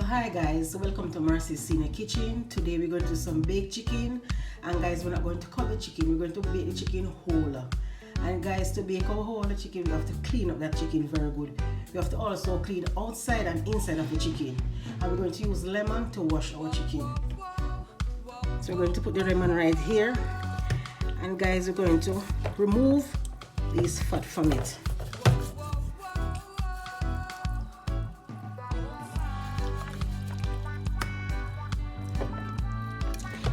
So hi guys, welcome to Mercy's Senior Kitchen. Today we're going to do some baked chicken, and guys, we're not going to cut the chicken, we're going to bake the chicken whole. And guys, to bake our whole chicken, we have to clean up that chicken very good. We have to also clean outside and inside of the chicken, and we're going to use lemon to wash our chicken. So we're going to put the lemon right here, and guys, we're going to remove this fat from it.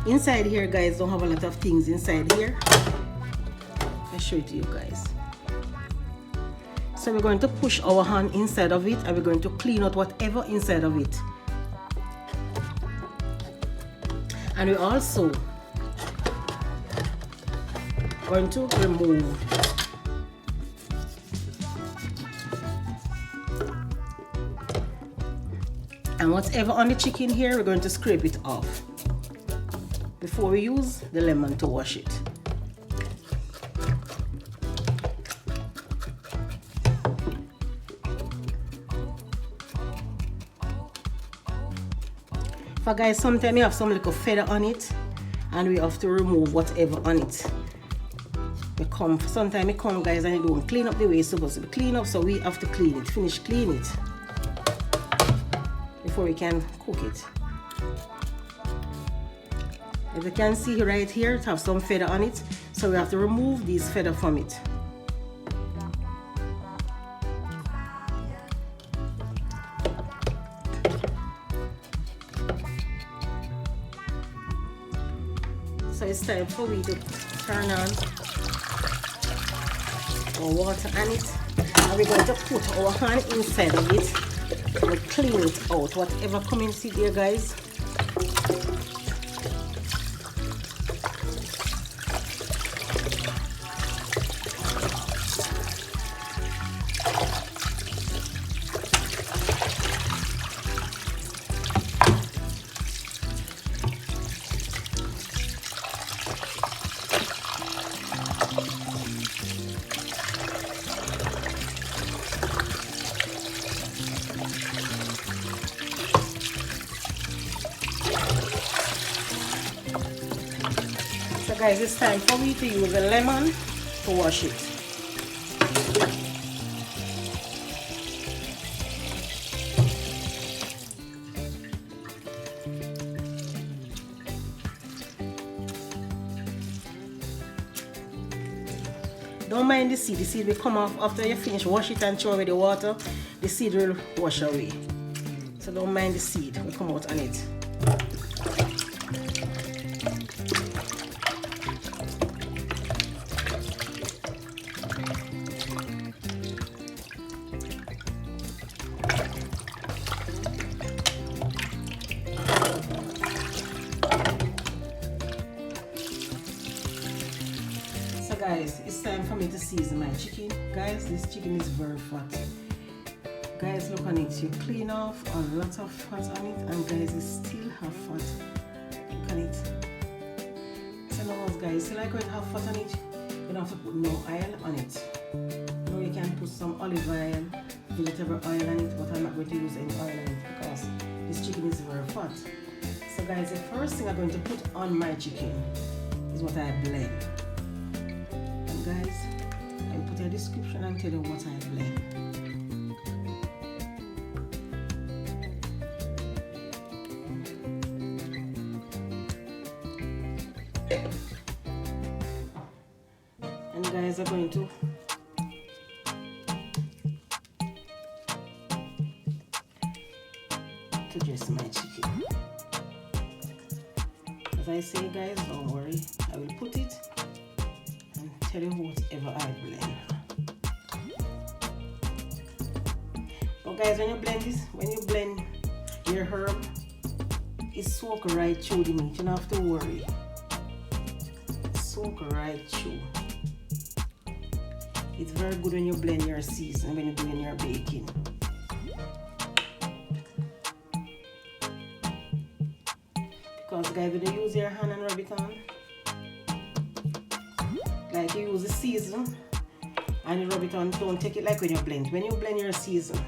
Inside here, guys, don't have a lot of things inside here. I'll show it to you guys. So we're going to push our hand inside of it, and we're going to clean out whatever inside of it. And we're also going to remove and whatever on the chicken here, we're going to scrape it off before we use the lemon to wash it. For guys, sometimes we have some little feather on it, and we have to remove whatever on it. Sometimes it come, guys, and it don't clean up the way it's supposed to be clean up, so we have to clean it, finish clean it before we can cook it. As you can see right here, it has some feather on it, so we have to remove these feather from it. So it's time for we to turn on our water on it, and we're going to put our hand inside of it and clean it out, whatever come in see there, guys. So guys, it's time for me to use a lemon to wash it. Don't mind the seed will come off after you finish wash it and throw away the water. The seed will wash away. So don't mind the seed will come out on it. So guys, it's time for me to season my chicken. Guys, this chicken is very fat. Guys, look on it. You clean off a lot of fat on it, and guys, it still have fat. Look on it. So now, guys, like when you have fat on it, you don't have to put no oil on it. Now you can put some olive oil, vegetable oil on it, but I'm not going to use any oil on it because this chicken is very fat. So guys, the first thing I'm going to put on my chicken is what I blend. And guys, I'll put a description and tell you what I blend. And guys, I'm going to dress my chicken. As I say, guys, don't worry, I will put it and tell you whatever I blend. But guys, when you blend this, when you blend your herb, it soak right through the meat. You don't have to worry. Soak right through. It's very good when you blend your season when you're doing your baking. Because guys, when you use your hand and rub it on, like you use the season and you rub it on, don't take it like when you blend. When you blend your season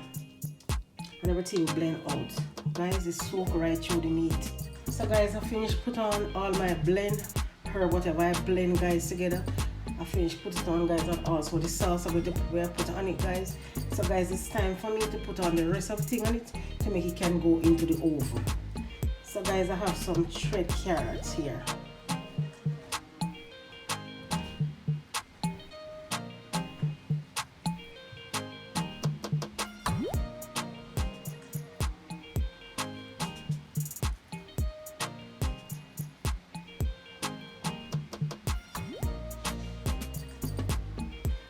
and everything blend out, guys, it soak right through the meat. So guys, I finished put on all my blend, or whatever I blend guys together. I finished put it on guys, and also the sauce I'm going to put on it guys. So guys, it's time for me to put on the rest of the thing on it to make it can go into the oven. So guys, I have some shred carrots here.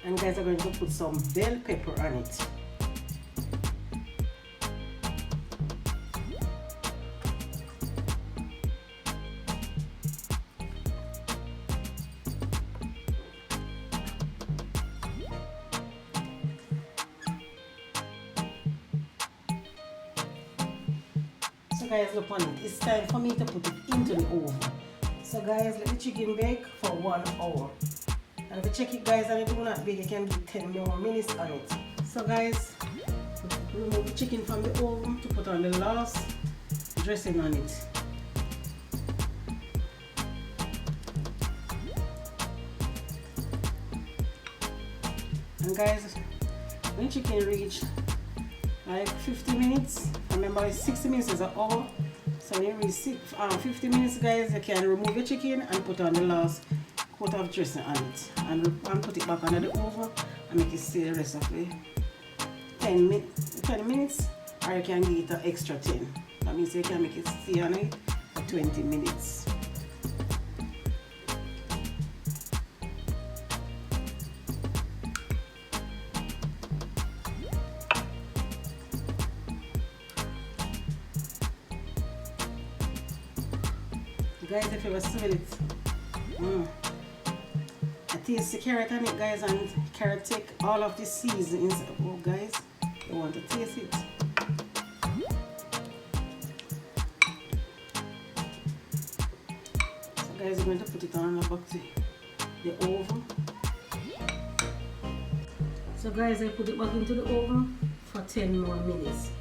And guys, I'm going to put some bell pepper on it. So guys, look on it. It's time for me to put it into the oven. So guys, let the chicken bake for 1 hour. And if you check it guys and it do not bake, you can do 10 more minutes on it. So guys, remove the chicken from the oven to put on the last dressing on it. And guys, when chicken reach like 50 minutes, remember 60 minutes is an hour. So when you reach 50 minutes guys, you can remove your chicken and put on the last coat of dressing on it, and put it back under the oven and make it stay the rest of the 10 minutes, or you can give it an extra 10. That means you can make it stay on it for 20 minutes. Guys, if you ever smell it, I taste the carrot on it guys, and carrot take all of the seasonings. Oh guys, you want to taste it. So guys, we're going to put it on back to the oven. So guys, I put it back into the oven for 10 more minutes.